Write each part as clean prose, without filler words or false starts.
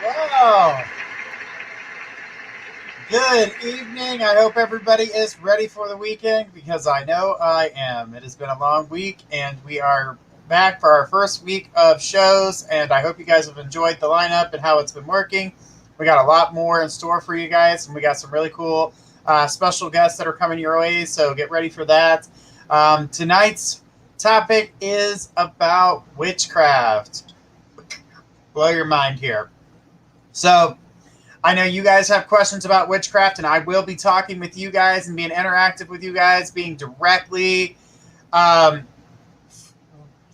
Wow. Good evening. I hope everybody is ready for the weekend because I know I am. It has been a long week and we are back for our first week of shows. And I hope you guys have enjoyed the lineup and how it's been working. We got a lot more in store for you guys, and we got some really cool special guests that are coming your way. So get ready for that. Tonight's topic is about witchcraft. Blow your mind here. So, I know you guys have questions about witchcraft, and I will be talking with you guys and being interactive with you guys, being directly, um,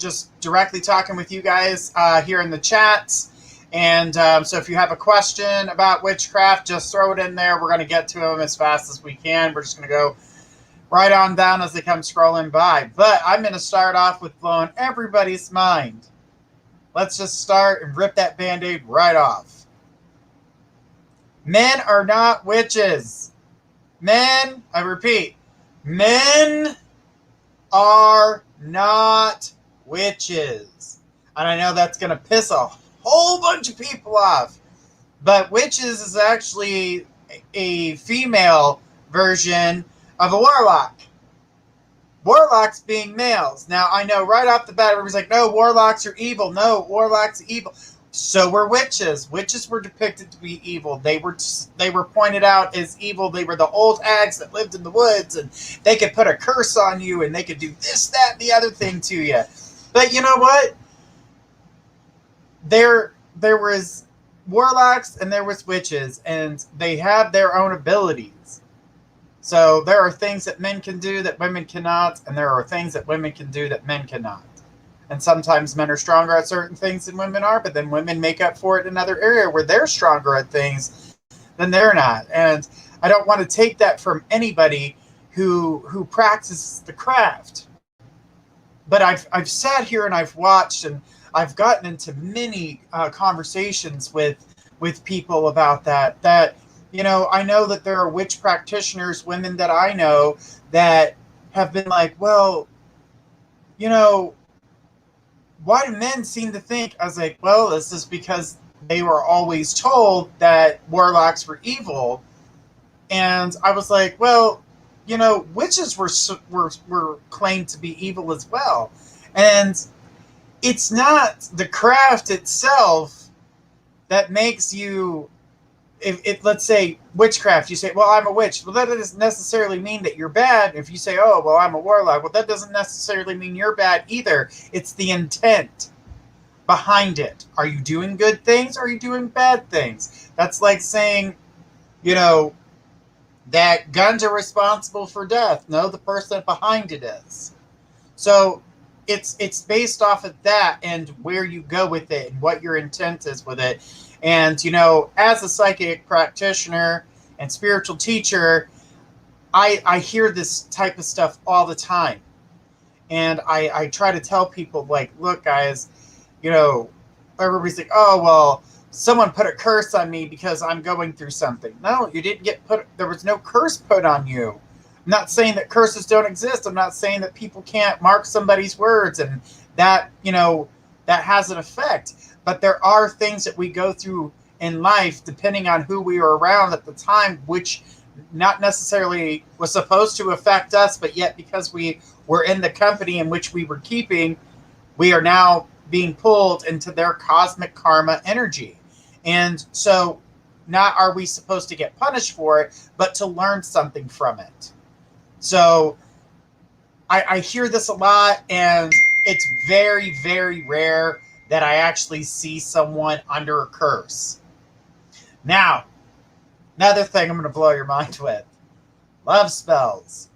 just directly talking with you guys here in the chats. And so if you have a question about witchcraft, just throw it in there. We're going to get to them as fast as we can. We're just going to go right on down as they come scrolling by. But I'm going to start off with blowing everybody's mind. Let's just start and rip that Band-Aid right off. Men are not witches. Men, I repeat, men are not witches. And I know that's going to piss a whole bunch of people off. But witches is actually a female version of a warlock. Warlocks being males. Now, I know right off the bat, everybody's like, no, warlocks are evil. No, warlocks are evil. So were witches. Witches were depicted to be evil. They were pointed out as evil. They were the old hags that lived in the woods, and they could put a curse on you, and they could do this, that, and the other thing to you. But you know what? There was warlocks and there was witches, and they have their own abilities. So there are things that men can do that women cannot, and there are things that women can do that men cannot. And sometimes men are stronger at certain things than women are, but then women make up for it in another area where they're stronger at things than they're not. And I don't want to take that from anybody who practices the craft. But I've sat here and I've watched, and I've gotten into many conversations with people about that. That, you know, I know that there are witch practitioners, women that I know, that have been like, well, you know, why do men seem to think? I was like, well, this is because they were always told that warlocks were evil. And I was like, well, you know, witches were claimed to be evil as well. And it's not the craft itself that makes you, if let's say witchcraft, you say, well, I'm a witch. Well, that doesn't necessarily mean that you're bad. If you say, oh, well, I'm a warlock, well, that doesn't necessarily mean you're bad either. It's the intent behind it. Are you doing good things? Or are you doing bad things? That's like saying, you know, that guns are responsible for death. No, the person behind it is. So it's based off of that and where you go with it and what your intent is with it. And, you know, as a psychic practitioner and spiritual teacher, I hear this type of stuff all the time. And I try to tell people, like, look, guys, you know, everybody's like, oh, well, someone put a curse on me because I'm going through something. No, you didn't get put, there was no curse put on you. I'm not saying that curses don't exist. I'm not saying that people can't mark somebody's words and that, you know, that has an effect. But there are things that we go through in life, depending on who we were around at the time, which not necessarily was supposed to affect us, but yet because we were in the company in which we were keeping, we are now being pulled into their cosmic karma energy. And so not are we supposed to get punished for it, but to learn something from it. So I hear this a lot, and it's very, very rare that I actually see someone under a curse. Now, another thing I'm going to blow your mind with. Love spells.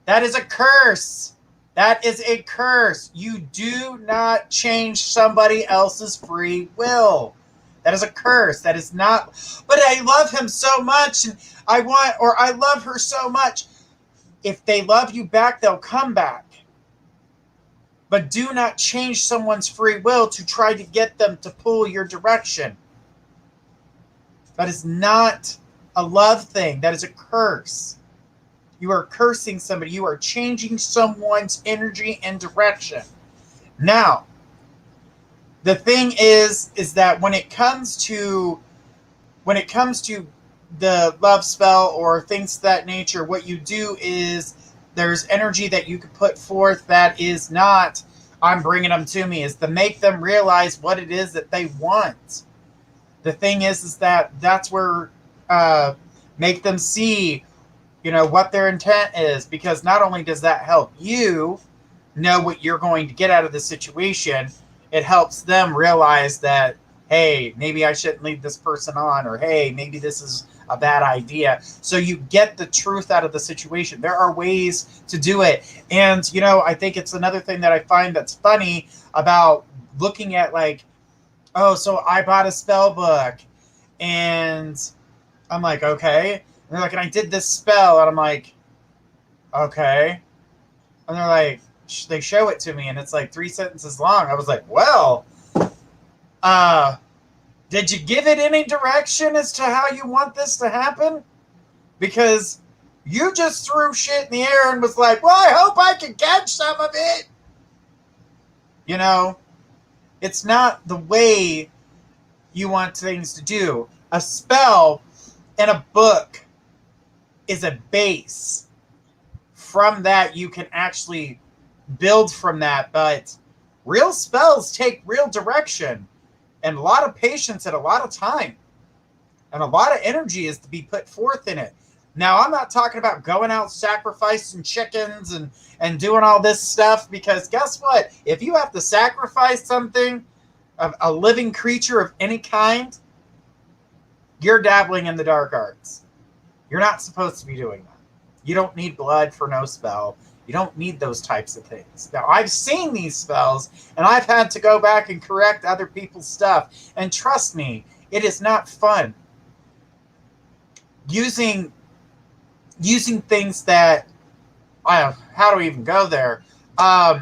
That is a curse. That is a curse. You do not change somebody else's free will. That is a curse. That is not, but I love him so much, and I want, or I love her so much. If they love you back, they'll come back. But do not change someone's free will to try to get them to pull your direction. That is not a love thing. That is a curse. You are cursing somebody. You are changing someone's energy and direction. Now, the thing is that when it comes to when it comes to the love spell or things of that nature, what you do is there's energy that you could put forth that is not, I'm bringing them to me, is to make them realize what it is that they want. The thing is that that's where, make them see, what their intent is, because not only does that help you know what you're going to get out of the situation, it helps them realize that, hey, maybe I shouldn't lead this person on, or hey, maybe this is a bad idea. So you get the truth out of the situation. There are ways to do it. And, I think it's another thing that I find that's funny about looking at, like, oh, so I bought a spell book and I'm like, okay. And they're like, and I did this spell, and I'm like, okay. And they're like, they show it to me, and it's like 3 sentences long. I was like, well, did you give it any direction as to how you want this to happen? Because you just threw shit in the air and was like, well, I hope I can catch some of it. It's not the way you want things to do. A spell in a book is a base. From that, you can actually build from that. But real spells take real direction and a lot of patience and a lot of time. And a lot of energy is to be put forth in it. Now, I'm not talking about going out sacrificing chickens and doing all this stuff, because guess what? If you have to sacrifice something, a living creature of any kind, you're dabbling in the dark arts. You're not supposed to be doing that. You don't need blood for no spell. You don't need those types of things. Now, I've seen these spells, and I've had to go back and correct other people's stuff. And trust me, it is not fun. Using things that, how do we even go there? I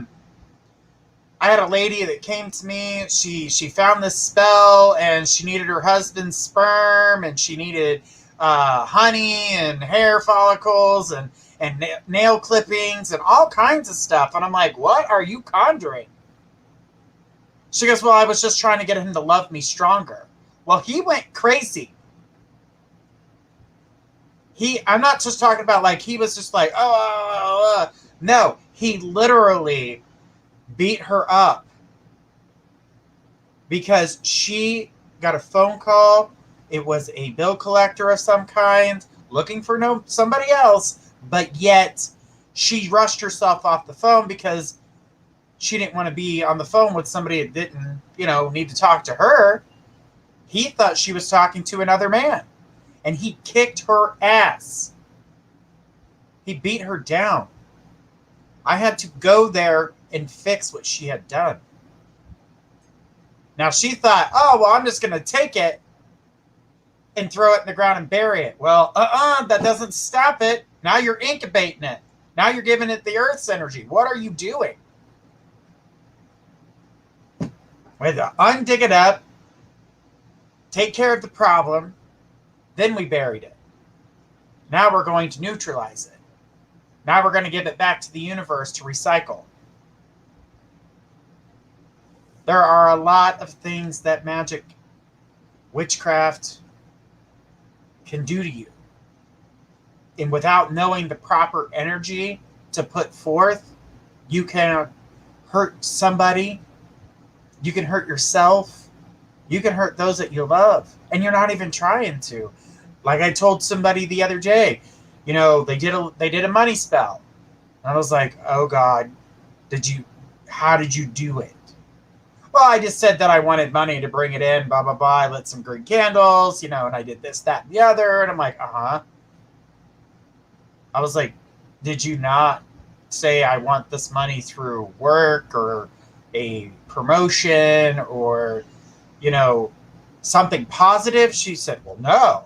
had a lady that came to me. She found this spell, and she needed her husband's sperm, and she needed honey and hair follicles and nail clippings and all kinds of stuff. And I'm like, what are you conjuring? She goes, well, I was just trying to get him to love me stronger. Well, he went crazy. I'm not just talking about like he was just like, no, he literally beat her up because she got a phone call. It was a bill collector of some kind looking for somebody else, but yet she rushed herself off the phone because she didn't want to be on the phone with somebody that didn't, need to talk to her. He thought she was talking to another man, and he kicked her ass. He beat her down. I had to go there and fix what she had done. Now she thought, oh, well, I'm just going to take it and throw it in the ground and bury it. Well, that doesn't stop it. Now you're incubating it. Now you're giving it the Earth's energy. What are you doing? We had to undig it up, take care of the problem, then we buried it. Now we're going to neutralize it. Now we're going to give it back to the universe to recycle. There are a lot of things that magic, witchcraft can do to you. And without knowing the proper energy to put forth, you can hurt somebody. You can hurt yourself. You can hurt those that you love. And you're not even trying to. Like I told somebody the other day, they did a money spell. And I was like, oh God, how did you do it? Well, I just said that I wanted money to bring it in, blah, blah, blah. I lit some green candles, and I did this, that, and the other. And I'm like, I was like, did you not say I want this money through work or a promotion or, something positive? She said, well, no.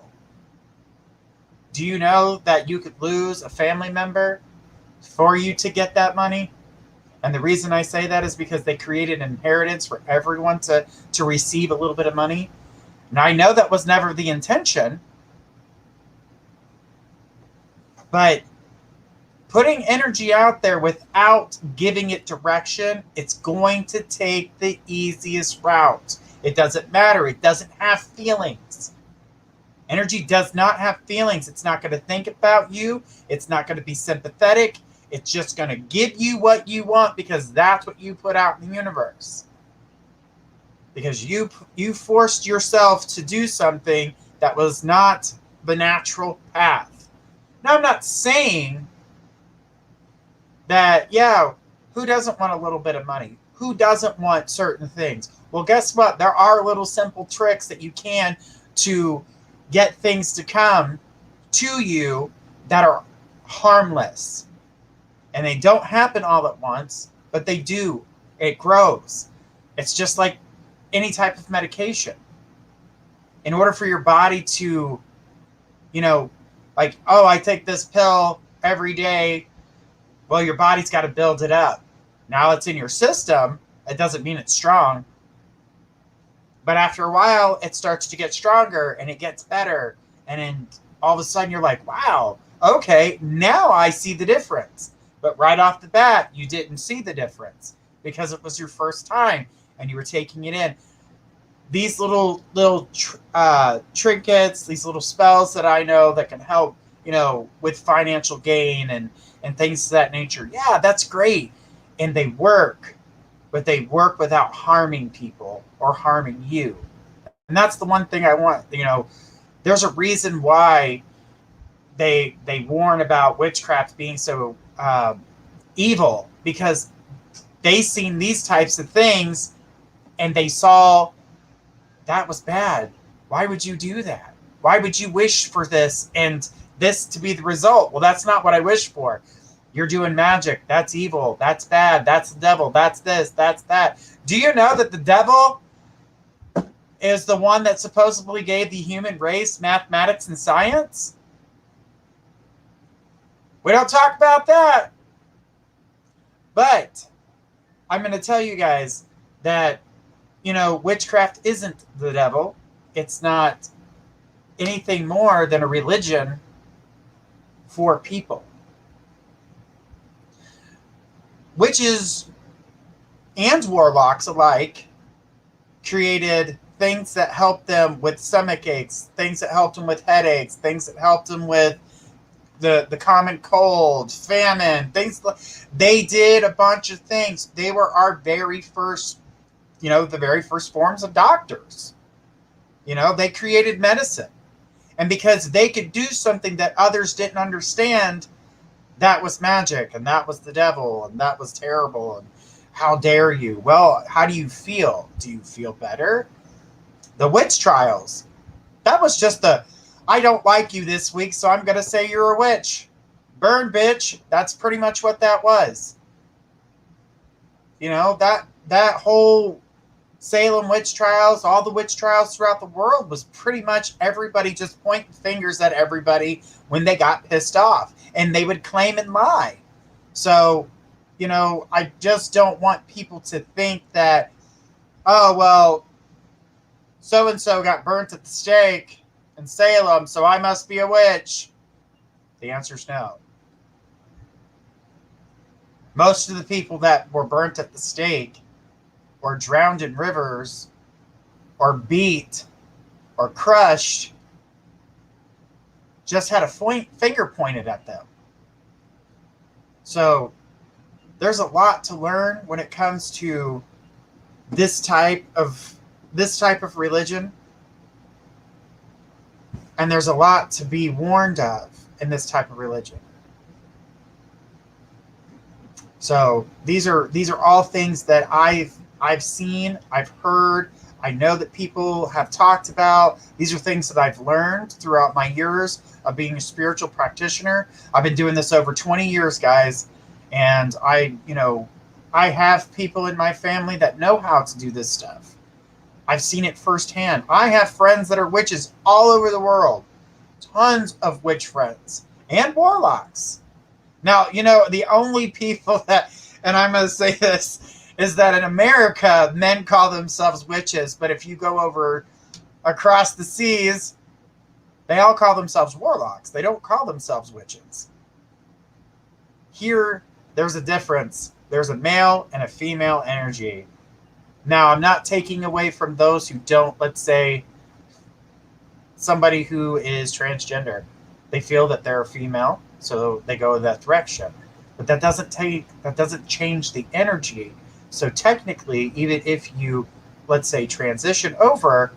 Do you know that you could lose a family member for you to get that money? And the reason I say that is because they created an inheritance for everyone to receive a little bit of money. Now, I know that was never the intention, but putting energy out there without giving it direction, it's going to take the easiest route. It doesn't matter. It doesn't have feelings. Energy does not have feelings. It's not going to think about you. It's not going to be sympathetic. It's just going to give you what you want because that's what you put out in the universe. Because you forced yourself to do something that was not the natural path. Now, I'm not saying that, yeah, who doesn't want a little bit of money? Who doesn't want certain things? Well, guess what? There are little simple tricks that you can to get things to come to you that are harmless. And they don't happen all at once, but they do. It grows. It's just like any type of medication. In order for your body to, like, oh, I take this pill every day. Well, your body's got to build it up. Now it's in your system. It doesn't mean it's strong. But after a while, it starts to get stronger and it gets better. And then all of a sudden you're like, wow, okay, now I see the difference. But right off the bat, you didn't see the difference because it was your first time and you were taking it in. These little trinkets, these little spells that I know that can help, with financial gain and things of that nature. Yeah, that's great. And they work. But they work without harming people or harming you. And that's the one thing I want. There's a reason why they warn about witchcraft being so evil, because they seen these types of things and they saw that was bad. Why would you do that? Why would you wish for this and this to be the result? Well, that's not what I wish for. You're doing magic. That's evil. That's bad. That's the devil. That's this. That's that. Do you know that the devil is the one that supposedly gave the human race mathematics and science? We don't talk about that. But I'm going to tell you guys that, witchcraft isn't the devil. It's not anything more than a religion for people. Witches and warlocks alike created things that helped them with stomach aches, things that helped them with headaches, things that helped them with the common cold, famine, things like they did a bunch of things. They were our very first, the very first forms of doctors. They created medicine. And because they could do something that others didn't understand, that was magic, and that was the devil, and that was terrible, and how dare you? Well, how do you feel? Do you feel better? The witch trials. That was just I don't like you this week, so I'm going to say you're a witch. Burn, bitch. That's pretty much what that was. That whole Salem witch trials, all the witch trials throughout the world was pretty much everybody just pointing fingers at everybody when they got pissed off. And they would claim and lie. So, I just don't want people to think that, oh, well, so-and-so got burnt at the stake in Salem, so I must be a witch. The answer's no. Most of the people that were burnt at the stake or drowned in rivers or beat or crushed just had a finger pointed at them. So there's a lot to learn when it comes to this type of religion. And there's a lot to be warned of in this type of religion. So these are all things that I've seen, I've heard, I know that people have talked about. These are things that I've learned throughout my years of being a spiritual practitioner. I've been doing this over 20 years, guys. And I have people in my family that know how to do this stuff. I've seen it firsthand. I have friends that are witches all over the world. Tons of witch friends and warlocks. Now, the only people that, and I'm going to say this, is that in America, men call themselves witches. But if you go over across the seas, they all call themselves warlocks. They don't call themselves witches. Here, there's a difference. There's a male and a female energy. Now, I'm not taking away from those who don't, let's say somebody who is transgender. They feel that they're a female, so they go in that direction. But that doesn't change the energy. So technically, even if you, let's say, transition over,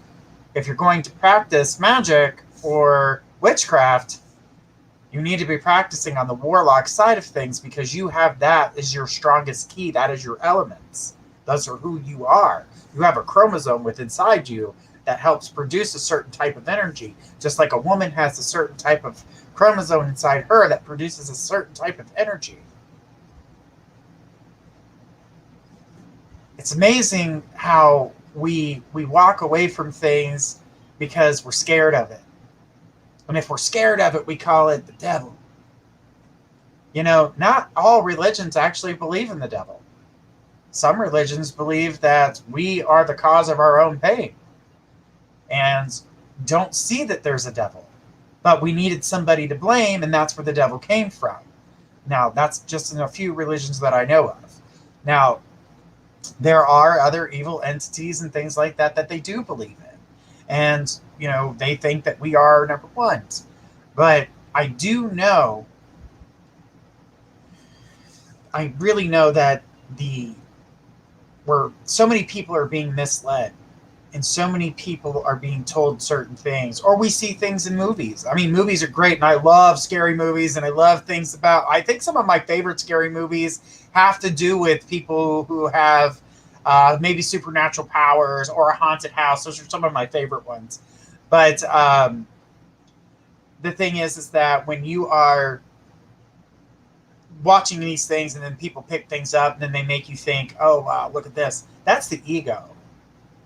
if you're going to practice magic or witchcraft, you need to be practicing on the warlock side of things, because you have that as your strongest key. That is your elements. Those are who you are. You have a chromosome within inside you that helps produce a certain type of energy. Just like a woman has a certain type of chromosome inside her that produces a certain type of energy. It's amazing how we walk away from things because we're scared of it. And if we're scared of it, we call it the devil. You know, not all religions actually believe in the devil. Some religions believe that we are the cause of our own pain and don't see that there's a devil. But we needed somebody to blame, and that's where the devil came from. Now, that's just in a few religions that I know of. Now, there are other evil entities and things like that that they do believe in. And, you know, they think that we are number ones. But I really know that where so many people are being misled and so many people are being told certain things, or we see things in movies. I mean, movies are great, and I love scary movies, and I love things about, I think some of my favorite scary movies have to do with people who have maybe supernatural powers or a haunted house. Those are some of my favorite ones. But the thing is that when you are watching these things and then people pick things up and then they make you think, oh, wow, look at this. That's the ego.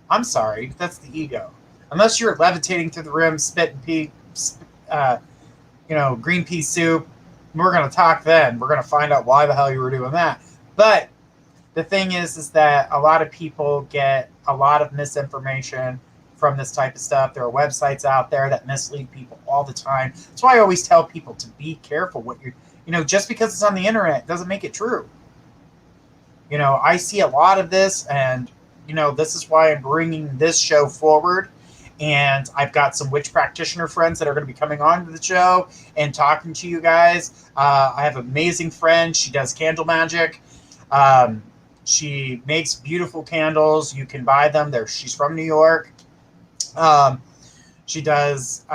I'm sorry, that's the ego. Unless you're levitating through the room, spitting green pea soup, we're going to talk then. We're going to find out why the hell you were doing that. But the thing is that a lot of people get a lot of misinformation from this type of stuff. There are websites out there that mislead people all the time. That's why I always tell people to be careful what you're, just because it's on the internet doesn't make it true. I see a lot of this, and, this is why I'm bringing this show forward. And I've got some witch practitioner friends that are going to be coming on to the show and talking to you guys. I have an amazing friend. She does candle magic. She makes beautiful candles. You can buy them there. She's from New York. She does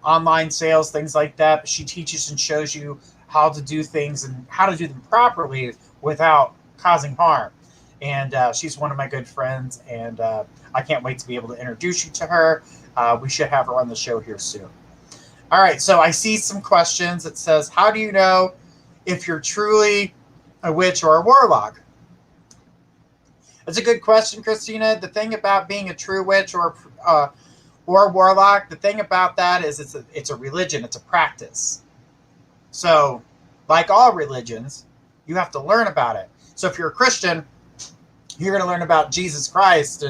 online sales, things like that. But she teaches and shows you how to do things and how to do them properly without causing harm. And she's one of my good friends, and I can't wait to be able to introduce you to her. We should have her on the show here soon. All right, so I see some questions. It says, how do you know if you're truly a witch or a warlock? That's a good question, Christina. The thing about being a true witch or warlock, the thing about that is it's a religion. It's a practice. So, like all religions, you have to learn about it. So if you're a Christian, you're going to learn about Jesus Christ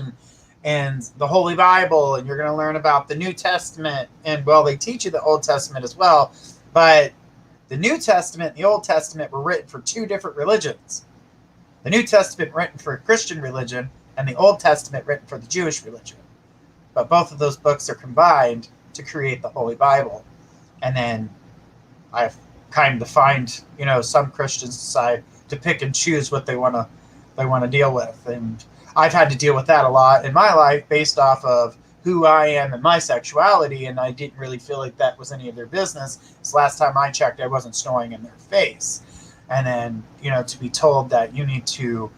and the Holy Bible, and you're going to learn about the New Testament. And, well, they teach you the Old Testament as well. But the New Testament and the Old Testament were written for two different religions. The New Testament written for Christian religion, and the Old Testament written for the Jewish religion. But both of those books are combined to create the Holy Bible. And then I've kind of find, some Christians decide to pick and choose what they want to deal with. And I've had to deal with that a lot in my life based off of who I am and my sexuality, and I didn't really feel like that was any of their business. This last time I checked, I wasn't snoring in their face. And then, to be told that you need to,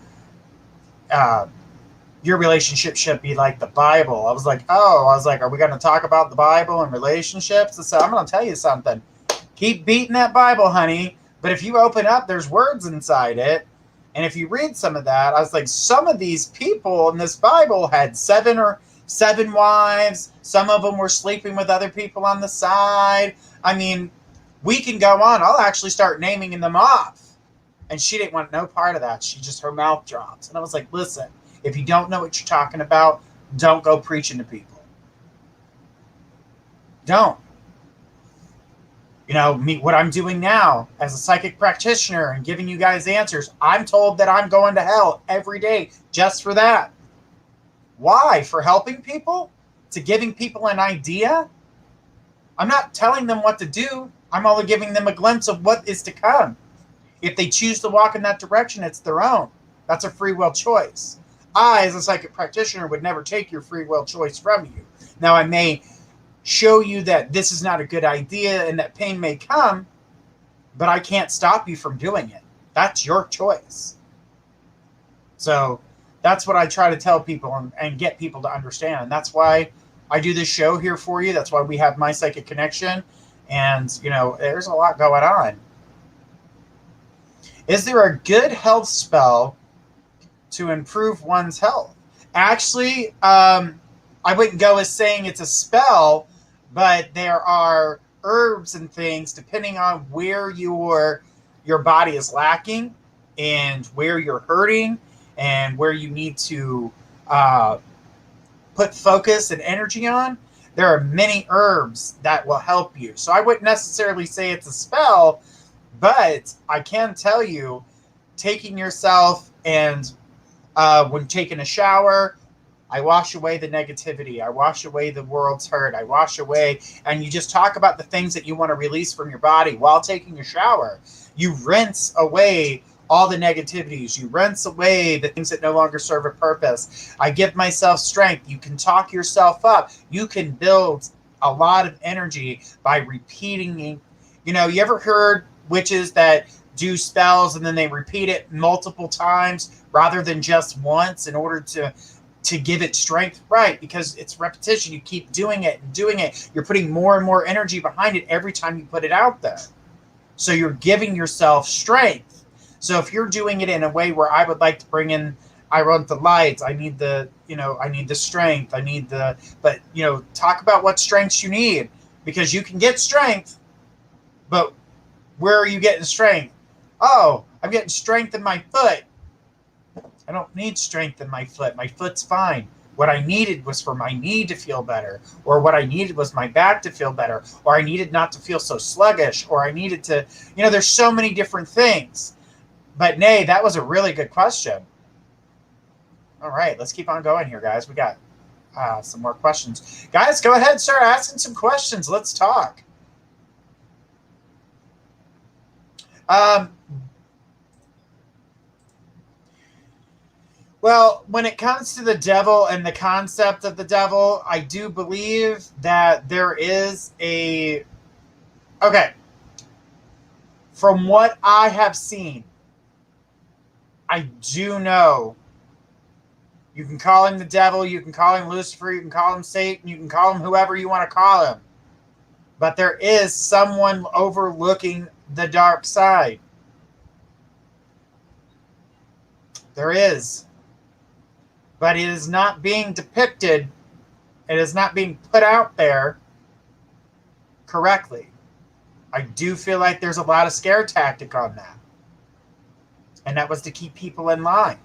your relationship should be like the Bible. I was like, are we going to talk about the Bible and relationships? So I'm going to tell you something. Keep beating that Bible, honey. But if you open up, there's words inside it. And if you read some of that, I was like, some of these people in this Bible had seven wives. Some of them were sleeping with other people on the side. I mean, we can go on. I'll actually start naming them off. And she didn't want no part of that. Her mouth dropped. And I was like, listen, if you don't know what you're talking about, don't go preaching to people. Don't. What I'm doing now as a psychic practitioner and giving you guys answers, I'm told that I'm going to hell every day just for that. Why? For helping people? To giving people an idea? I'm not telling them what to do. I'm only giving them a glimpse of what is to come. If they choose to walk in that direction, it's their own. That's a free will choice. I, as a psychic practitioner, would never take your free will choice from you. Now, I may show you that this is not a good idea and that pain may come, but I can't stop you from doing it. That's your choice. So that's what I try to tell people and get people to understand. And that's why I do this show here for you. That's why we have My Psychic Connection. And, there's a lot going on. Is there a good health spell to improve one's health? Actually, I wouldn't go as saying it's a spell, but there are herbs and things depending on where your body is lacking and where you're hurting and where you need to put focus and energy on. There are many herbs that will help you. So I wouldn't necessarily say it's a spell, but I can tell you, taking yourself and when taking a shower, I wash away the negativity. I wash away the world's hurt. I wash away, and you just talk about the things that you want to release from your body while taking a shower. You rinse away all the negativities. You rinse away the things that no longer serve a purpose. I give myself strength. You can talk yourself up. You can build a lot of energy by repeating. You ever heard witches that do spells and then they repeat it multiple times rather than just once in order to give it strength? Right, because it's repetition. You keep doing it and doing it. You're putting more and more energy behind it every time you put it out there. So you're giving yourself strength. So if you're doing it in a way where I would like to bring in, I want the lights, I need the, I need the strength, but talk about what strengths you need, because you can get strength, but where are you getting strength? Oh, I'm getting strength in my foot. I don't need strength in my foot. My foot's fine. What I needed was for my knee to feel better, or what I needed was my back to feel better, or I needed not to feel so sluggish, or I needed to, there's so many different things. But nay, that was a really good question. All right, let's keep on going here, guys. We got some more questions. Guys, go ahead and start asking some questions. Let's talk. Well, when it comes to the devil and the concept of the devil, I do believe that there is okay, from what I have seen, I do know you can call him the devil, you can call him Lucifer, you can call him Satan, you can call him whoever you want to call him. But there is someone overlooking the dark side. There is. But it is not being depicted, it is not being put out there correctly. I do feel like there's a lot of scare tactic on that. And that was to keep people in line.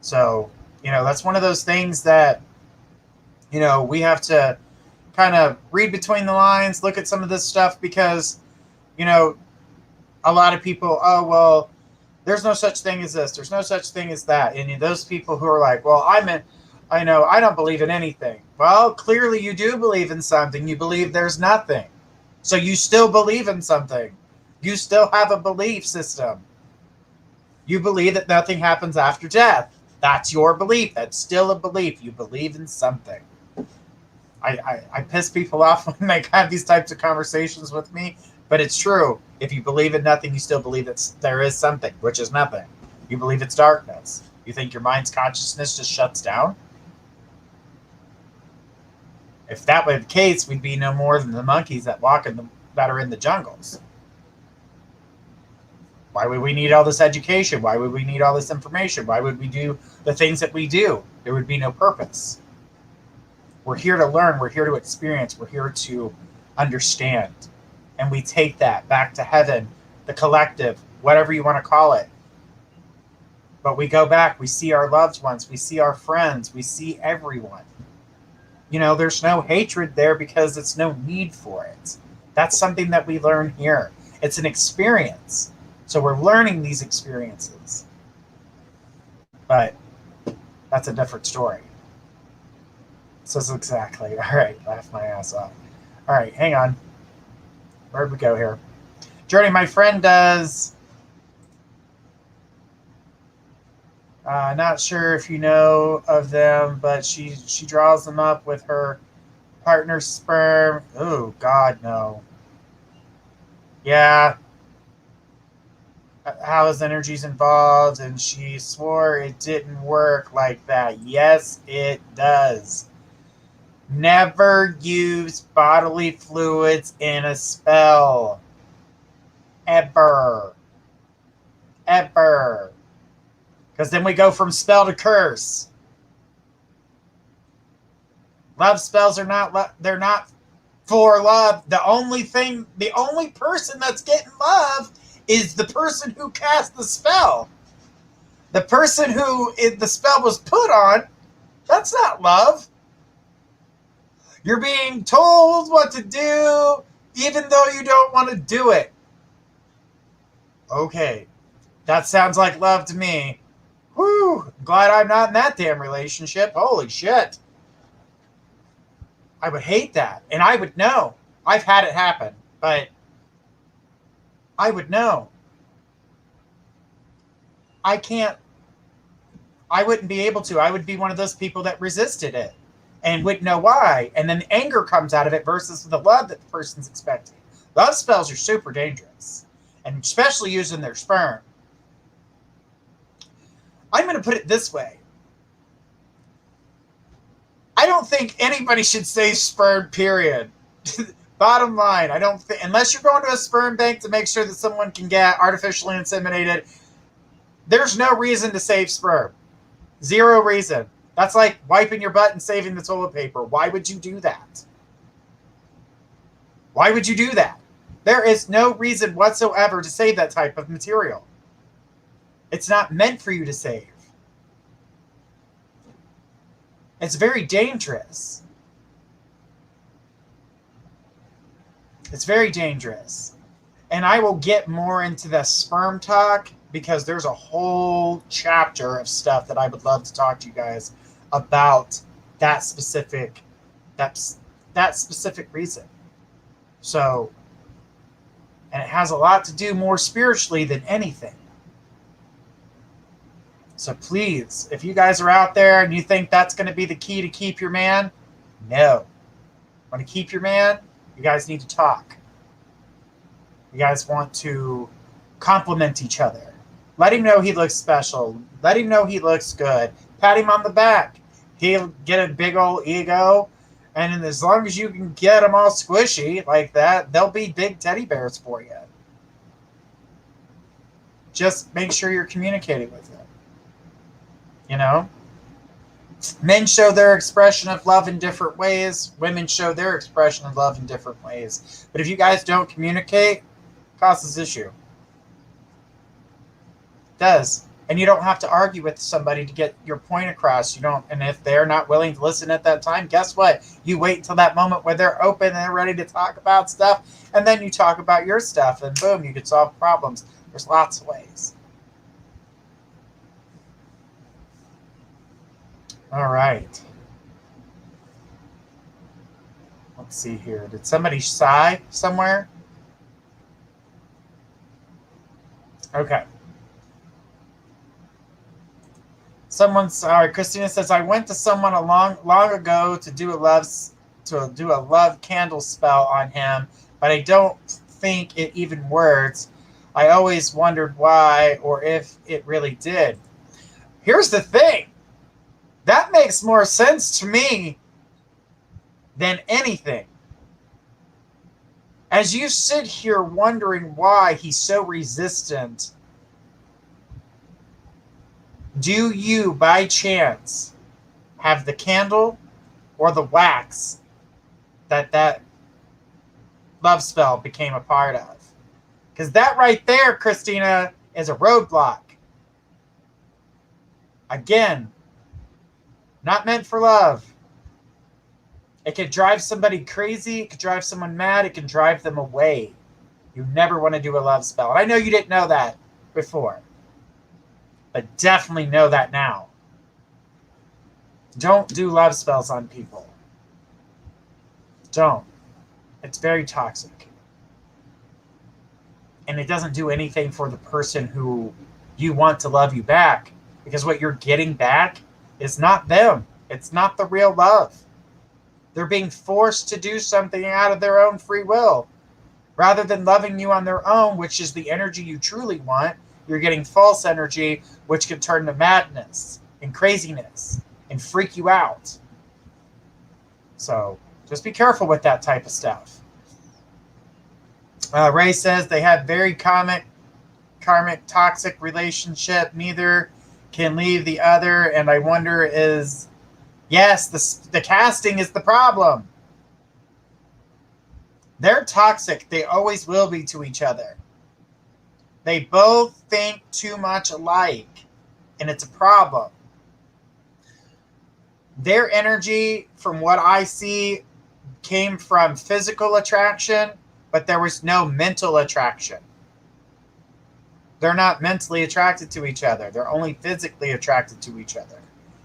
So, that's one of those things that, we have to kind of read between the lines, look at some of this stuff, because, a lot of people, oh, well, there's no such thing as this. There's no such thing as that. And those people who are like, well, I don't believe in anything. Well, clearly you do believe in something. You believe there's nothing. So you still believe in something. You still have a belief system. You believe that nothing happens after death. That's your belief. That's still a belief. You believe in something. I piss people off when they have these types of conversations with me. But it's true. If you believe in nothing, you still believe that there is something, which is nothing. You believe it's darkness. You think your mind's consciousness just shuts down? If that were the case, we'd be no more than the monkeys that that are in the jungles. Why would we need all this education? Why would we need all this information? Why would we do the things that we do? There would be no purpose. We're here to learn. We're here to experience. We're here to understand. And we take that back to heaven, the collective, whatever you want to call it. But we go back, we see our loved ones, we see our friends, we see everyone. There's no hatred there because it's no need for it. That's something that we learn here. It's an experience. So we're learning these experiences. But that's a different story. Says exactly. All right, laugh my ass off. All right, hang on. Where'd we go here? Journey, my friend does. Not sure if you know of them, but she draws them up with her partner's sperm. Oh God, no. Yeah, how his energy's involved, and she swore it didn't work like that. Yes, it does. Never use bodily fluids in a spell. Ever. Ever. Because then we go from spell to curse. Love spells are not, they're not for love. The only person that's getting love is the person who cast the spell. The person who the spell was put on, that's not love. You're being told what to do, even though you don't want to do it. Okay, that sounds like love to me. Whew, glad I'm not in that damn relationship. Holy shit. I would hate that, and I would know. I've had it happen, but I would know. I wouldn't be able to. I would be one of those people that resisted it and wouldn't know why. And then the anger comes out of it versus the love that the person's expecting. Love spells are super dangerous, and especially using their sperm. I'm going to put it this way. I don't think anybody should say sperm, period. Bottom line, I don't think, unless you're going to a sperm bank to make sure that someone can get artificially inseminated, there's no reason to save sperm. Zero reason. That's like wiping your butt and saving the toilet paper. Why would you do that? Why would you do that? There is no reason whatsoever to save that type of material. It's not meant for you to save. It's very dangerous. It's very dangerous. And I will get more into the sperm talk because there's a whole chapter of stuff that I would love to talk to you guys about that specific reason. So, and it has a lot to do more spiritually than anything. So please, if you guys are out there and you think that's going to be the key to keep your man, no. Want to keep your man? You guys need to talk. You guys want to compliment each other. Let him know he looks special. Let him know he looks good. Pat him on the back. He'll get a big old ego. And as long as you can get them all squishy like that, they'll be big teddy bears for you. Just make sure you're communicating with them. You know? Men show their expression of love in different ways. Women show their expression of love in different ways. But if you guys don't communicate, it causes issue. It does. And you don't have to argue with somebody to get your point across. You don't, and if they're not willing to listen at that time, guess what? You wait until that moment where they're open and they're ready to talk about stuff, and then you talk about your stuff, and boom, you can solve problems. There's lots of ways. All right. Let's see here. Did somebody sigh somewhere? Okay. Christina says, I went to someone long ago to do a love candle spell on him, but I don't think it even works. I always wondered why or if it really did. Here's the thing. That makes more sense to me than anything. As you sit here wondering why he's so resistant, do you, by chance, have the candle or the wax that love spell became a part of? Because that right there, Christina, is a roadblock. Again, not meant for love. It could drive somebody crazy. It could drive someone mad. It can drive them away. You never want to do a love spell. And I know you didn't know that before, but definitely know that now. Don't do love spells on people. Don't. It's very toxic. And it doesn't do anything for the person who you want to love you back, because what you're getting back is not them. It's not the real love. They're being forced to do something out of their own free will. Rather than loving you on their own, which is the energy you truly want, you're getting false energy, which can turn to madness and craziness and freak you out. So just be careful with that type of stuff. Ray says they have very karmic toxic relationship. Neither can leave the other. And I wonder is, yes, the casting is the problem. They're toxic. They always will be to each other. They both think too much alike. And it's a problem. Their energy, from what I see, came from physical attraction, but there was no mental attraction. They're not mentally attracted to each other. They're only physically attracted to each other.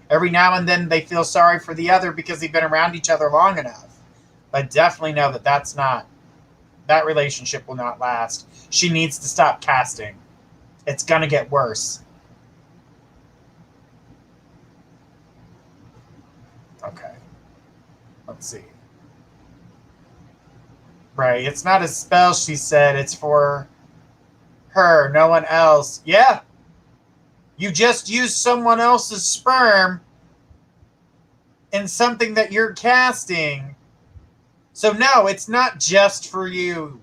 Every now and then they feel sorry for the other because they've been around each other long enough. But definitely know that relationship will not last. She needs to stop casting. It's going to get worse. Okay. Let's see. Right. It's not a spell, she said. It's for her, no one else. Yeah. You just used someone else's sperm in something that you're casting. So no, it's not just for you.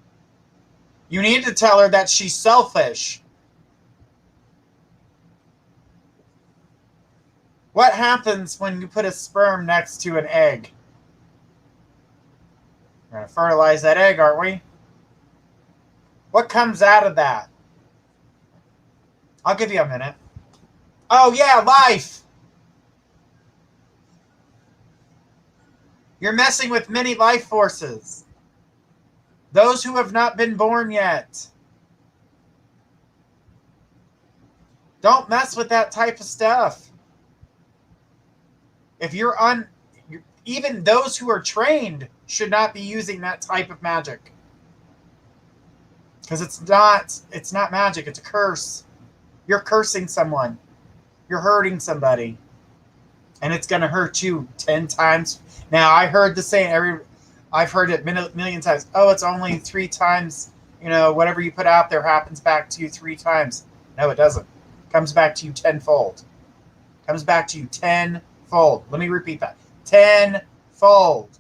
You need to tell her that she's selfish. What happens when you put a sperm next to an egg? We're going to fertilize that egg, aren't we? What comes out of that? I'll give you a minute. Oh, yeah, life. You're messing with many life forces. Those who have not been born yet. Don't mess with that type of stuff. If even those who are trained should not be using that type of magic. Because it's not magic, it's a curse. You're cursing someone. You're hurting somebody. And it's going to hurt you 10 times. Now, I heard the saying, I've heard it a million times. Oh, it's only 3 times, whatever you put out there happens back to you 3 times. No, it doesn't. It comes back to you tenfold. It comes back to you tenfold. Let me repeat that. Tenfold.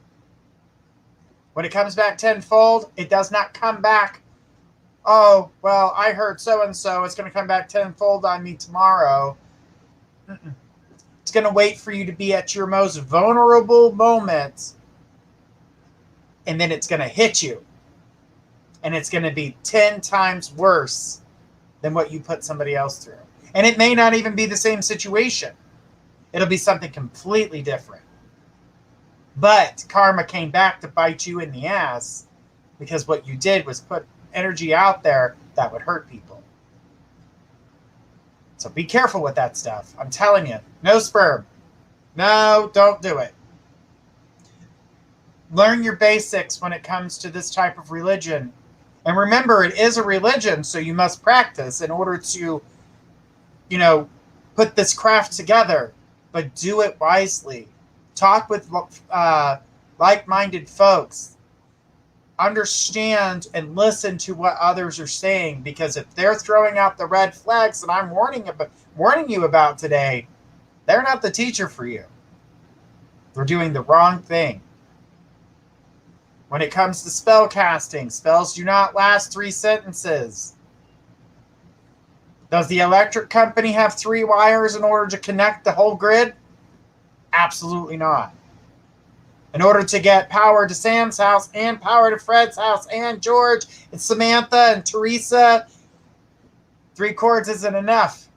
When it comes back tenfold, it does not come back, oh, well, I heard so-and-so. It's going to come back tenfold on me tomorrow. Mm-mm. It's going to wait for you to be at your most vulnerable moment, and then it's going to hit you. And it's going to be 10 times worse than what you put somebody else through. And it may not even be the same situation. It'll be something completely different. But karma came back to bite you in the ass because what you did was put energy out there that would hurt people. So be careful with that stuff. I'm telling you, no sperm. No, don't do it. Learn your basics when it comes to this type of religion. And remember, it is a religion, so you must practice in order to, put this craft together. But do it wisely. Talk with like-minded folks. Understand and listen to what others are saying, because if they're throwing out the red flags that I'm warning you about today, they're not the teacher for you. They're doing the wrong thing. When it comes to spell casting, spells do not last 3 sentences. Does the electric company have 3 wires in order to connect the whole grid? Absolutely not. In order to get power to Sam's house and power to Fred's house and George and Samantha and Teresa, 3 cords isn't enough.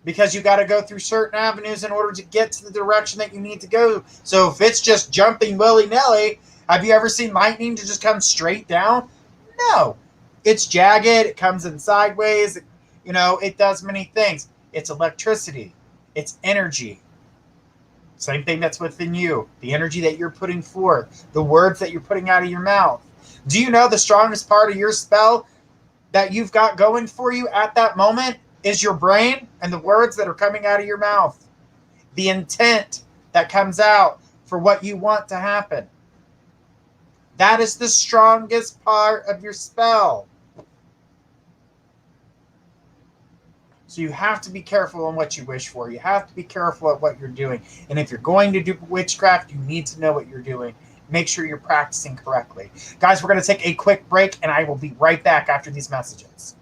Because you got to go through certain avenues in order to get to the direction that you need to go. So if it's just jumping willy-nilly, have you ever seen lightning to just come straight down? No. It's jagged. It comes in sideways. It does many things. It's electricity. It's energy. Same thing that's within you. The energy that you're putting forth. The words that you're putting out of your mouth. Do you know the strongest part of your spell that you've got going for you at that moment is your brain and the words that are coming out of your mouth? The intent that comes out for what you want to happen. That is the strongest part of your spell. So you have to be careful on what you wish for. You have to be careful at what you're doing. And if you're going to do witchcraft, you need to know what you're doing. Make sure you're practicing correctly. Guys, we're going to take a quick break, and I will be right back after these messages.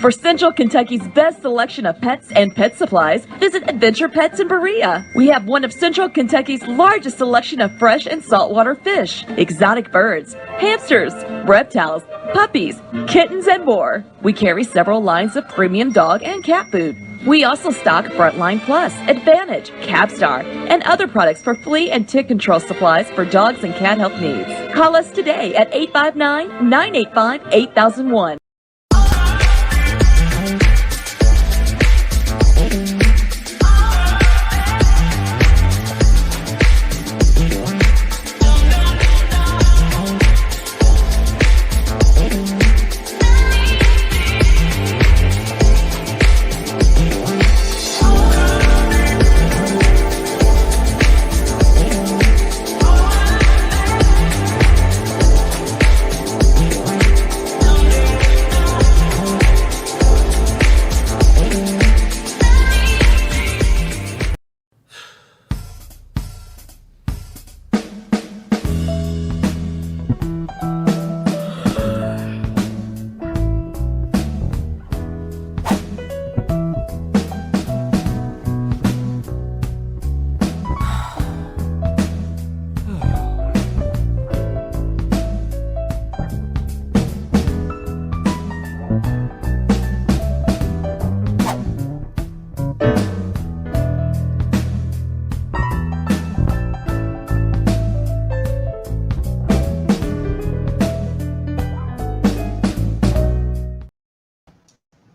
For Central Kentucky's best selection of pets and pet supplies, visit Adventure Pets in Berea. We have one of Central Kentucky's largest selection of fresh and saltwater fish, exotic birds, hamsters, reptiles, puppies, kittens, and more. We carry several lines of premium dog and cat food. We also stock Frontline Plus, Advantage, Capstar, and other products for flea and tick control supplies for dogs and cat health needs. Call us today at 859-985-8001.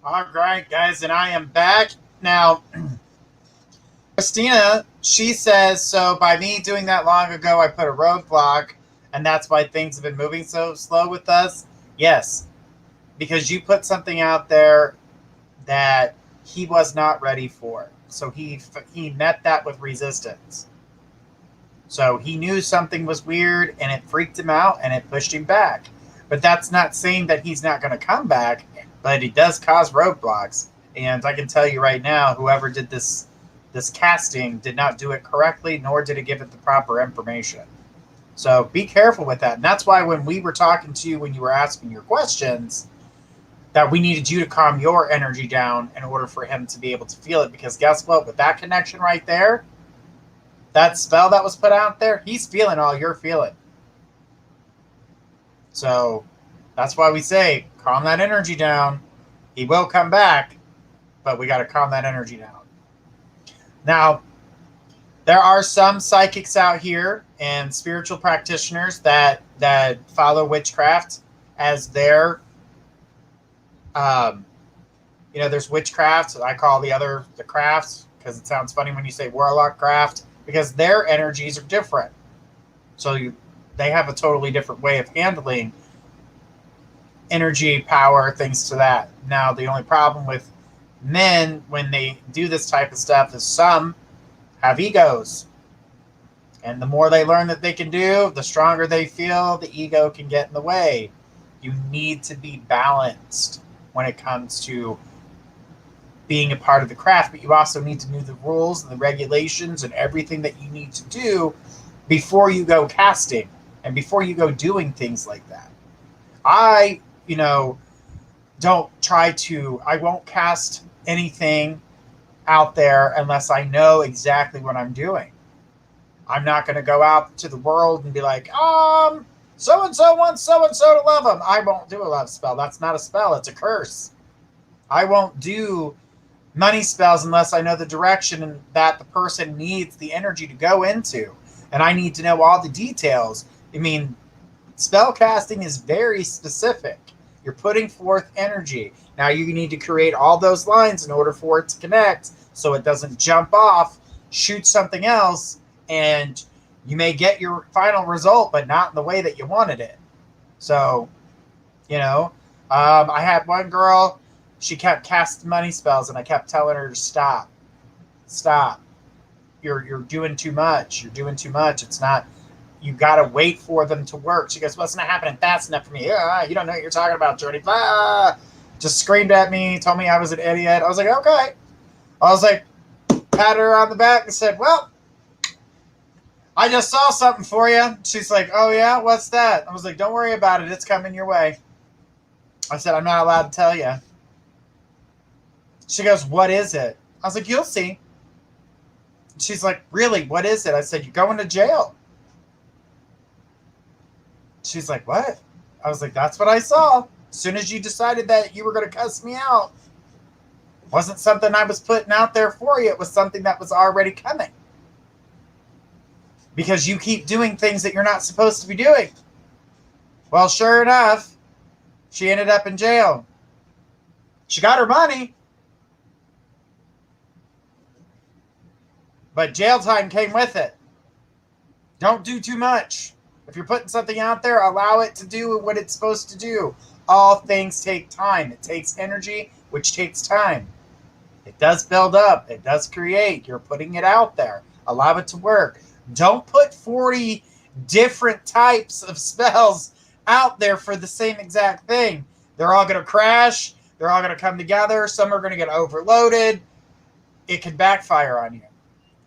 All right, guys, and I am back. Now, Christina, she says, so by me doing that long ago, I put a roadblock, and that's why things have been moving so slow with us? Yes, because you put something out there that he was not ready for. So he met that with resistance. So he knew something was weird, and it freaked him out, and it pushed him back. But that's not saying that he's not going to come back, but it does cause roadblocks. And I can tell you right now, whoever did this casting did not do it correctly, nor did it give it the proper information. So be careful with that. And that's why when we were talking to you, when you were asking your questions, that we needed you to calm your energy down in order for him to be able to feel it. Because guess what? With that connection right there, that spell that was put out there, he's feeling all you're feeling. So that's why we say, calm that energy down. He will come back, but we got to calm that energy down. Now, there are some psychics out here and spiritual practitioners that follow witchcraft as their, there's witchcraft. I call the crafts, because it sounds funny when you say warlock craft, because their energies are different. So they have a totally different way of handling energy, power, things to that. Now, the only problem with men when they do this type of stuff is some have egos. And the more they learn that they can do, the stronger they feel, the ego can get in the way. You need to be balanced when it comes to being a part of the craft, but you also need to know the rules and the regulations and everything that you need to do before you go casting and before you go doing things like that. I, I won't cast anything out there unless I know exactly what I'm doing. I'm not going to go out to the world and be like, so-and-so wants so-and-so to love him. I won't do a love spell. That's not a spell. It's a curse. I won't do money spells unless I know the direction that the person needs the energy to go into. And I need to know all the details. I mean, spell casting is very specific. You're putting forth energy. Now you need to create all those lines in order for it to connect so it doesn't jump off, shoot something else, and you may get your final result, but not in the way that you wanted it. So, I had one girl, she kept casting money spells, and I kept telling her to stop. You're doing too much. You're doing too much. It's not, you got to wait for them to work. She goes, well, it's not happening fast enough for me. You don't know what you're talking about, Jordy. Just screamed at me, told me I was an idiot. I was like, okay. I was like, patted her on the back and said, well, I just saw something for you. She's like, oh, yeah? What's that? I was like, don't worry about it. It's coming your way. I said, I'm not allowed to tell you. She goes, what is it? I was like, you'll see. She's like, really? What is it? I said, you're going to jail. She's like, what? I was like, that's what I saw. As soon as you decided that you were going to cuss me out, wasn't something I was putting out there for you. It was something that was already coming. Because you keep doing things that you're not supposed to be doing. Well, sure enough, she ended up in jail. She got her money. But jail time came with it. Don't do too much. If you're putting something out there, allow it to do what it's supposed to do. All things take time. It takes energy, which takes time. It does build up. It does create. You're putting it out there. Allow it to work. Don't put 40 different types of spells out there for the same exact thing. They're all going to crash. They're all going to come together. Some are going to get overloaded. It can backfire on you.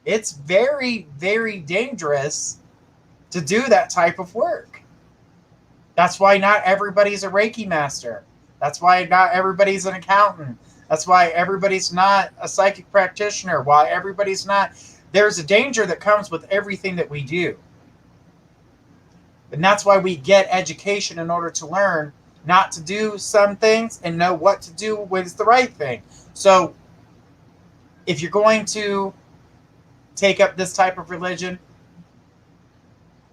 It's very, very dangerous to do that type of work. That's why not everybody's a Reiki master. That's why not everybody's an accountant. That's why everybody's not a psychic practitioner. Why everybody's not. There's a danger that comes with everything that we do. And that's why we get education in order to learn not to do some things and know what to do when it's the right thing. So if you're going to take up this type of religion,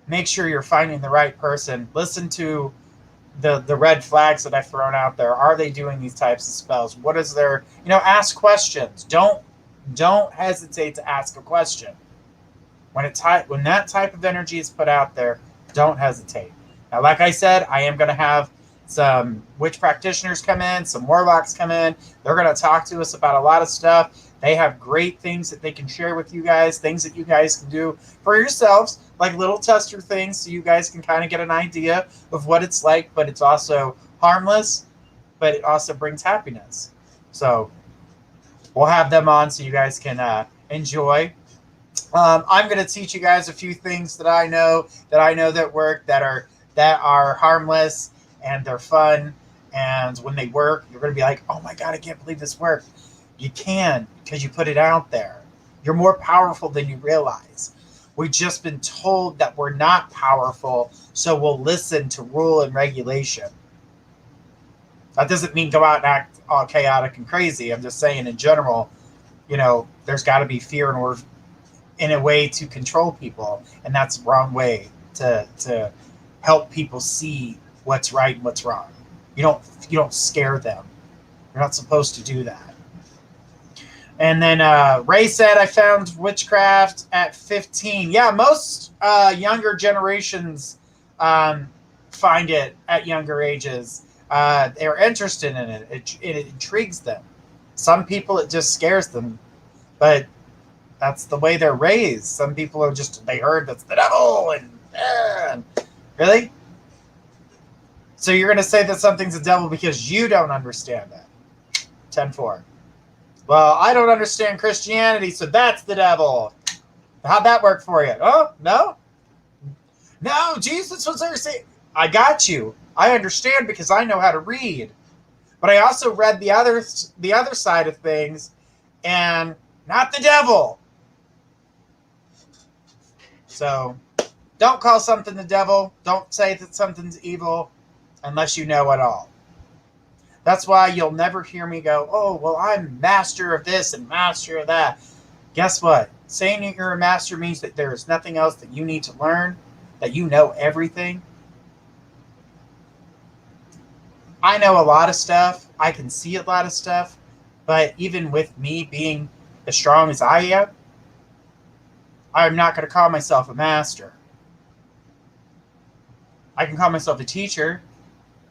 make sure you're finding the right person. Listen to the red flags that I've thrown out there. Are they doing these types of spells? What is their, ask questions. Don't hesitate to ask a question. When that type of energy is put out there, don't hesitate. Now, like I said, I am going to have some witch practitioners come in, some warlocks come in. They're going to talk to us about a lot of stuff. They have great things that they can share with you guys, things that you guys can do for yourselves, like little tester things, so you guys can kind of get an idea of what it's like, but it's also harmless, but it also brings happiness. So we'll have them on so you guys can enjoy. I'm going to teach you guys a few things that I know that work, that are harmless, and they're fun. And when they work, you're going to be like, oh my God, I can't believe this worked. You can, because you put it out there. You're more powerful than you realize. We've just been told that we're not powerful, so we'll listen to rule and regulation. That doesn't mean go out and act all chaotic and crazy. I'm just saying in general, there's got to be fear in a way to control people, and that's the wrong way to help people see what's right and what's wrong. You don't scare them. You're not supposed to do that. And then Ray said, I found Witchcraft at 15. Yeah, most younger generations find it at younger ages. They're interested in it. It intrigues them. Some people, it just scares them. But that's the way they're raised. Some people are just, they heard that's the devil. And really? So you're going to say that something's a devil because you don't understand it. 10-4. Well, I don't understand Christianity, so that's the devil. How'd that work for you? Oh, no? No, Jesus was there saying, I got you. I understand because I know how to read. But I also read the other side of things, and not the devil. So don't call something the devil. Don't say that something's evil unless you know it all. That's why you'll never hear me go, oh, well, I'm master of this and master of that. Guess what? Saying that you're a master means that there is nothing else that you need to learn, that you know everything. I know a lot of stuff. I can see a lot of stuff. But even with me being as strong as I am, I'm not going to call myself a master. I can call myself a teacher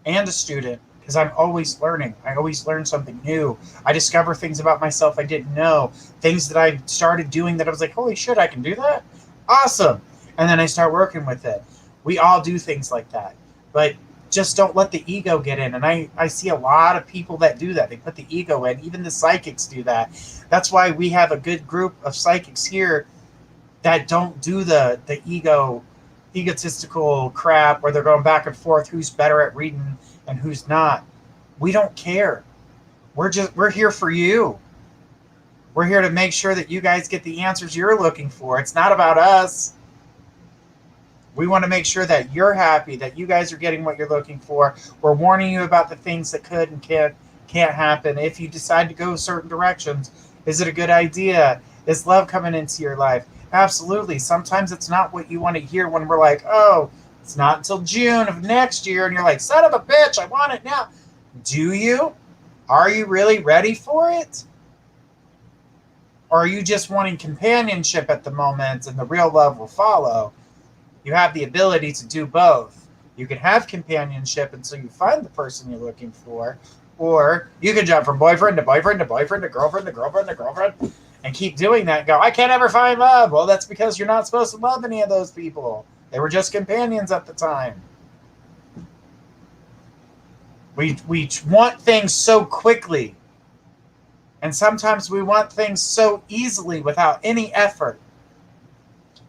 and a student because I'm always learning. I always learn something new. I discover things about myself I didn't know. Things that I started doing that I was like, holy shit, I can do that? Awesome. And then I start working with it. We all do things like that. But just don't let the ego get in. And I see a lot of people that do that. They put the ego in. Even the psychics do that. That's why we have a good group of psychics here that don't do the egotistical crap where they're going back and forth who's better at reading and who's not. We don't care. We're here for you. We're here to make sure that you guys get the answers you're looking for. It's not about us. We want to make sure that you're happy, that you guys are getting what you're looking for. We're warning you about the things that could and can't happen. If you decide to go certain directions, is it a good idea? Is love coming into your life? Absolutely. Sometimes it's not what you want to hear when we're like, oh, it's not until June of next year. And you're like, son of a bitch, I want it now. Do you? Are you really ready for it? Or are you just wanting companionship at the moment and the real love will follow? You have the ability to do both. You can have companionship until you find the person you're looking for, or you can jump from boyfriend to boyfriend to boyfriend to girlfriend to girlfriend to girlfriend and keep doing that and go, I can't ever find love. Well, that's because you're not supposed to love any of those people. They were just companions at the time. We want things so quickly. And sometimes we want things so easily without any effort.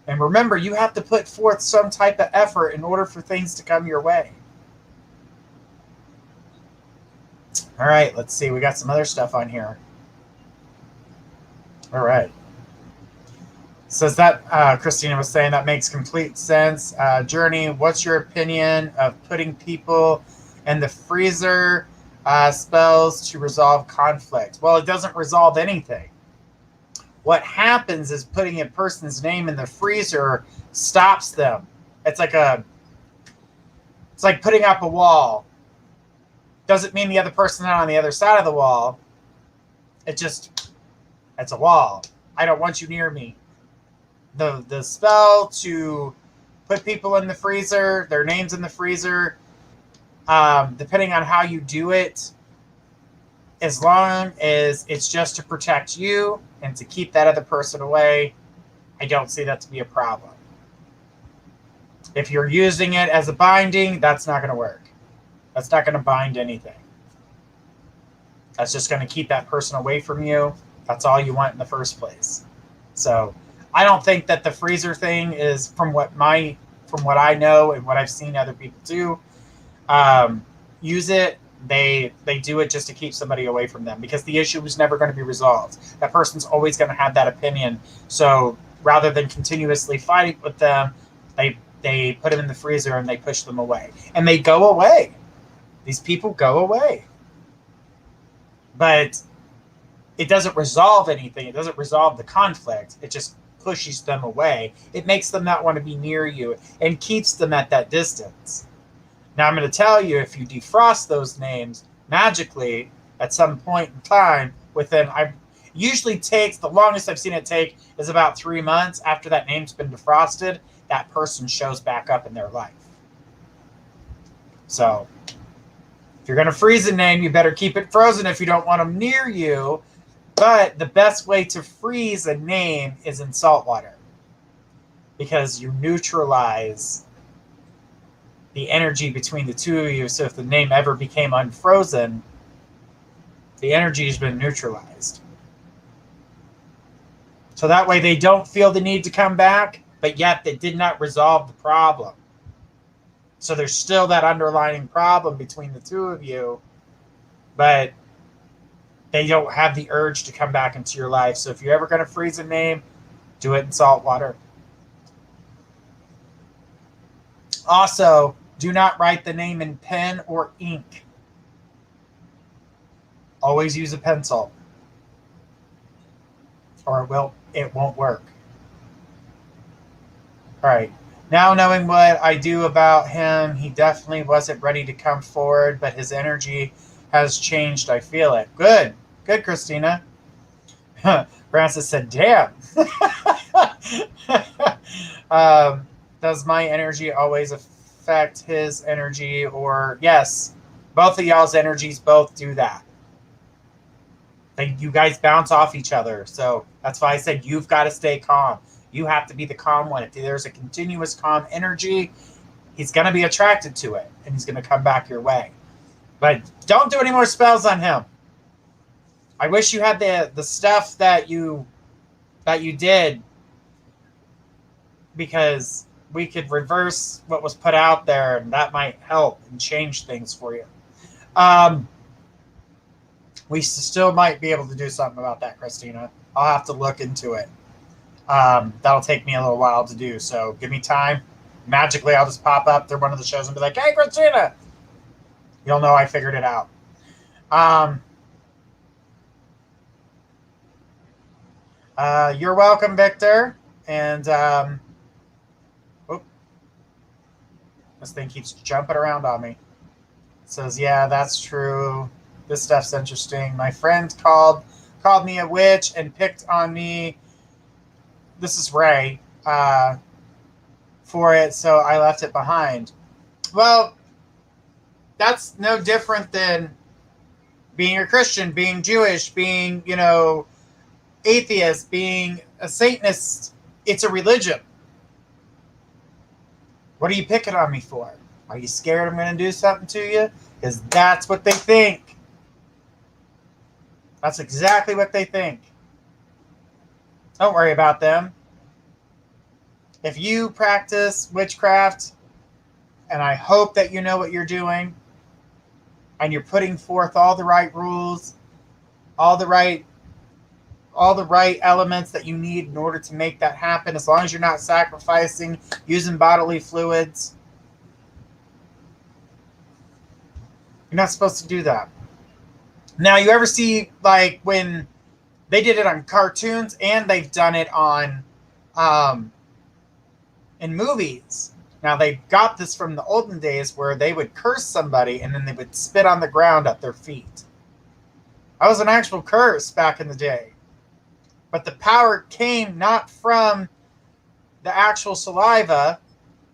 And remember, you have to put forth some type of effort in order for things to come your way. All right, let's see. We got some other stuff on here. All right. Says that, Christina was saying, that makes complete sense. Journey, what's your opinion of putting people in the freezer spells to resolve conflict? Well, it doesn't resolve anything. What happens is putting a person's name in the freezer stops them. It's like putting up a wall. Doesn't mean the other person not on the other side of the wall. It's a wall. I don't want you near me. The spell to put people in the freezer, their names in the freezer, depending on how you do it, as long as it's just to protect you and to keep that other person away, I don't see that to be a problem. If you're using it as a binding, that's not going to work. That's not going to bind anything. That's just going to keep that person away from you. That's all you want in the first place. So I don't think that the freezer thing is, from what I know and what I've seen other people do, use it. They do it just to keep somebody away from them because the issue is never going to be resolved. That person's always going to have that opinion. So rather than continuously fighting with them, they put them in the freezer and they push them away. And they go away. These people go away. But it doesn't resolve anything. It doesn't resolve the conflict. It just pushes them away. It makes them not want to be near you and keeps them at that distance. Now, I'm going to tell you, if you defrost those names magically at some point in time, usually takes, the longest I've seen it take is about 3 months after that name's been defrosted, that person shows back up in their life. So if you're going to freeze a name, you better keep it frozen if you don't want them near you. But the best way to freeze a name is in salt water because you neutralize the energy between the two of you. So if the name ever became unfrozen, the energy has been neutralized. So that way they don't feel the need to come back, but yet they did not resolve the problem. So there's still that underlying problem between the two of you, but they don't have the urge to come back into your life. So if you're ever going to freeze a name, do it in salt water. Also, do not write the name in pen or ink. Always use a pencil, or it won't work. All right. Now knowing what I do about him, he definitely wasn't ready to come forward, but his energy has changed. I feel it. Good. Good, Christina. Francis said, damn. Does my energy always affect his energy? Or yes, both of y'all's energies both do that. You guys bounce off each other. So that's why I said you've got to stay calm. You have to be the calm one. If there's a continuous calm energy, he's going to be attracted to it, and he's going to come back your way. But don't do any more spells on him. I wish you had the stuff that you did, because we could reverse what was put out there, and that might help and change things for you. We still might be able to do something about that, Christina. I'll have to look into it. That'll take me a little while to do, so give me time. Magically, I'll just pop up through one of the shows and be like, hey, Christina! You'll know I figured it out. You're welcome, Victor. And this thing keeps jumping around on me. It says, yeah, that's true. This stuff's interesting. My friend called me a witch and picked on me. This is Ray, for it, so I left it behind. Well, that's no different than being a Christian, being Jewish, being, atheist, being a Satanist. It's a religion. What are you picking on me for? Are you scared I'm going to do something to you? Because that's what they think. That's exactly what they think. Don't worry about them. If you practice witchcraft, and I hope that you know what you're doing, and you're putting forth all the right rules, all the right elements that you need in order to make that happen, as long as you're not sacrificing, using bodily fluids, you're not supposed to do that. Now, you ever see, like, when they did it on cartoons, and they've done it on in movies. Now, they got this from the olden days where they would curse somebody and then they would spit on the ground at their feet. That was an actual curse back in the day. But the power came not from the actual saliva,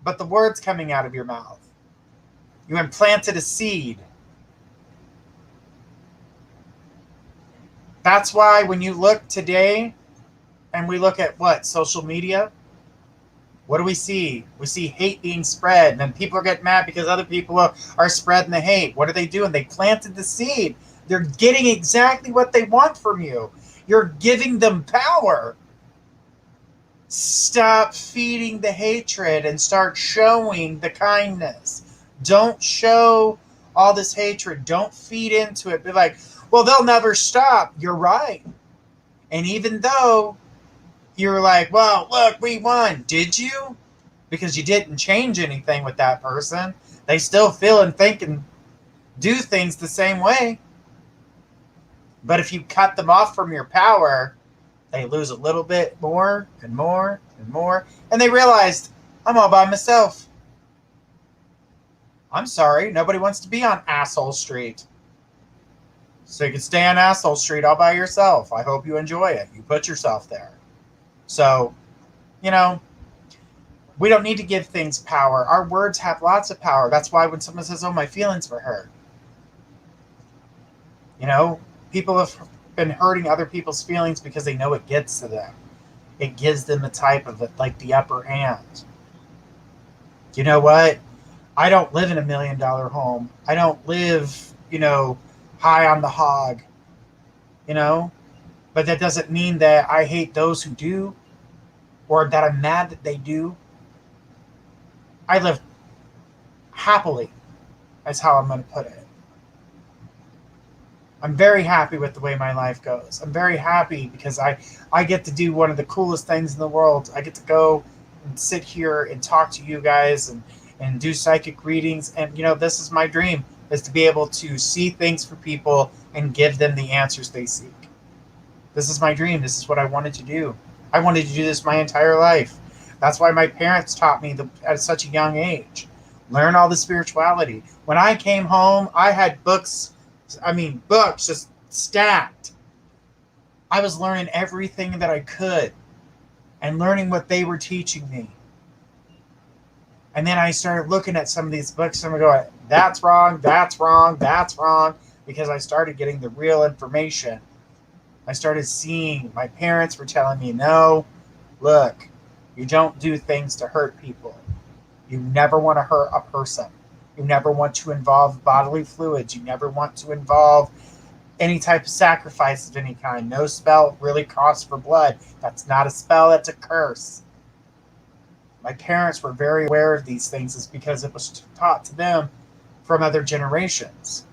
but the words coming out of your mouth. You implanted a seed. That's why when you look today, and we look at what? Social media? What do we see? We see hate being spread, and then people are getting mad because other people are spreading the hate. What are they doing? They planted the seed. They're getting exactly what they want from you. You're giving them power. Stop feeding the hatred and start showing the kindness. Don't show all this hatred. Don't feed into it. Be like, well, they'll never stop. You're right. And even though you're like, well, look, we won. Did you? Because you didn't change anything with that person. They still feel and think and do things the same way. But if you cut them off from your power, they lose a little bit more and more and more. And they realized, I'm all by myself. I'm sorry. Nobody wants to be on Asshole Street. So you can stay on Asshole Street all by yourself. I hope you enjoy it. You put yourself there. So, we don't need to give things power. Our words have lots of power. That's why when someone says, oh, my feelings were hurt. People have been hurting other people's feelings because they know it gets to them. It gives them a type of it, like the upper hand. You know what? I don't live in a $1 million home. I don't live, high on the hog, you know? But that doesn't mean that I hate those who do or that I'm mad that they do. I live happily, is how I'm going to put it. I'm very happy with the way my life goes. I'm very happy because I get to do one of the coolest things in the world. I get to go and sit here and talk to you guys and do psychic readings. And, this is my dream, is to be able to see things for people and give them the answers they seek. This is my dream. This is what I wanted to do. I wanted to do this my entire life. That's why my parents taught me at such a young age. Learn all the spirituality. When I came home, I had books just stacked. I was learning everything that I could and learning what they were teaching me. And then I started looking at some of these books and I'm going, that's wrong, that's wrong, that's wrong, because I started getting the real information. I started seeing my parents were telling me, no, look, you don't do things to hurt people. You never want to hurt a person. You never want to involve bodily fluids. You never want to involve any type of sacrifice of any kind. No spell really costs for blood. That's not a spell, that's a curse. My parents were very aware of these things, is because it was taught to them from other generations.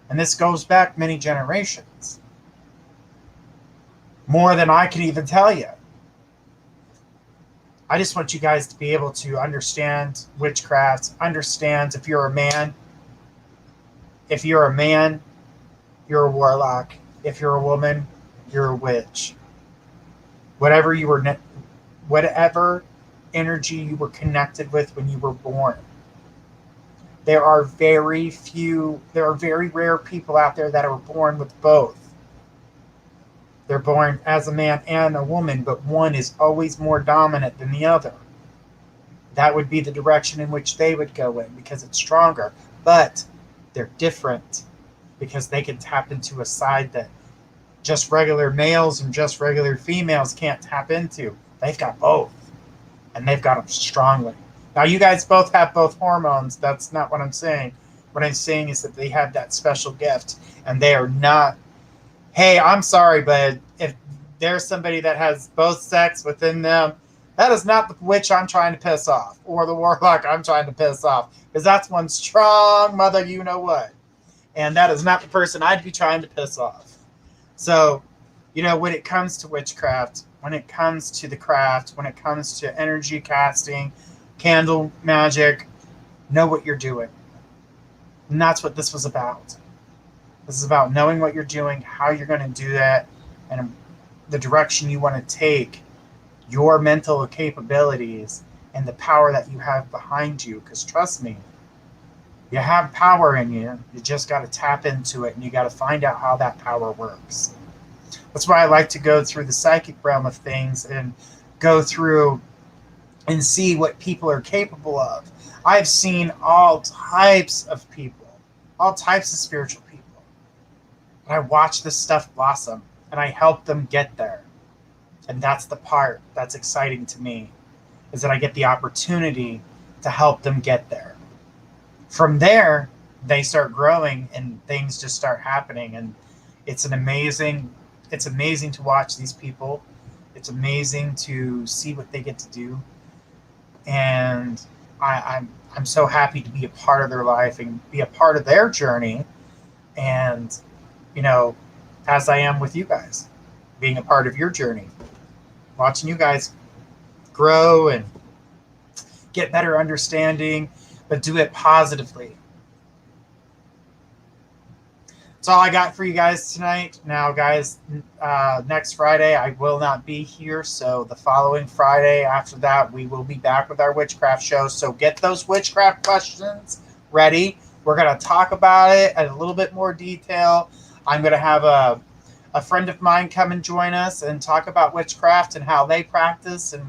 And this goes back many generations. More than I can even tell you. I just want you guys to be able to understand witchcraft, understand if you're a man. If you're a man, you're a warlock. If you're a woman, you're a witch. Whatever energy you were connected with when you were born. There are very rare people out there that are born with both. They're born as a man and a woman, but one is always more dominant than the other. That would be the direction in which they would go in, because it's stronger. But they're different because they can tap into a side that just regular males and just regular females can't tap into. They've got both, and they've got them strongly. Now, you guys both have both hormones. That's not what I'm saying. What I'm saying is that they have that special gift, and they are not, hey, I'm sorry, but if there's somebody that has both sex within them, that is not the witch I'm trying to piss off, or the warlock I'm trying to piss off, because that's one strong mother you-know-what. And that is not the person I'd be trying to piss off. So, when it comes to witchcraft, when it comes to the craft, when it comes to energy casting, candle magic, know what you're doing. And that's what this was about. This is about knowing what you're doing, how you're going to do that, and the direction you want to take your mental capabilities and the power that you have behind you. Because trust me, you have power in you. You just got to tap into it, and you got to find out how that power works. That's why I like to go through the psychic realm of things and go through and see what people are capable of. I've seen all types of people, all types of spiritual people. And I watch this stuff blossom, and I help them get there. And that's the part that's exciting to me, is that I get the opportunity to help them get there. From there, they start growing and things just start happening. And it's amazing to watch these people. It's amazing to see what they get to do. And I'm so happy to be a part of their life and be a part of their journey. And, as I am with you guys, being a part of your journey, watching you guys grow and get better understanding, but do it positively. That's all I got for you guys tonight. Now, guys, next Friday I will not be here, so the following Friday after that we will be back with our witchcraft show. So get those witchcraft questions ready. We're going to talk about it in a little bit more detail. I'm going to have a friend of mine come and join us and talk about witchcraft and how they practice, and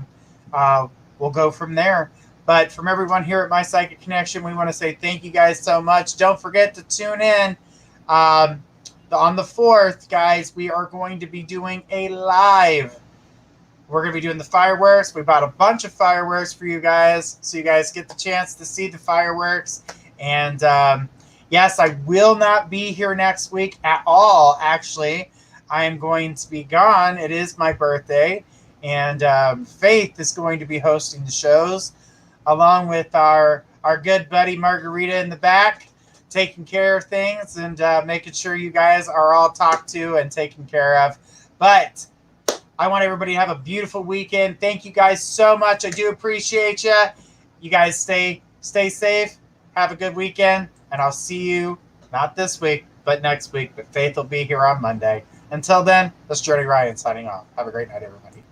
we'll go from there. But from everyone here at My Psychic Connection, we want to say thank you guys so much. Don't forget to tune in. On the 4th, guys, we are going to be doing a live We're going to be doing the fireworks. We bought a bunch of fireworks for you guys, so you guys get the chance to see the fireworks. And yes, I will not be here next week at all, actually. I am going to be gone. It is my birthday. And Faith is going to be hosting the shows, along with our good buddy Margarita in the back, taking care of things and making sure you guys are all talked to and taken care of. But I want everybody to have a beautiful weekend. Thank you guys so much. I do appreciate you. You guys stay safe. Have a good weekend. And I'll see you, not this week, but next week. But Faith will be here on Monday. Until then, this is Jody Ryan signing off. Have a great night, everybody.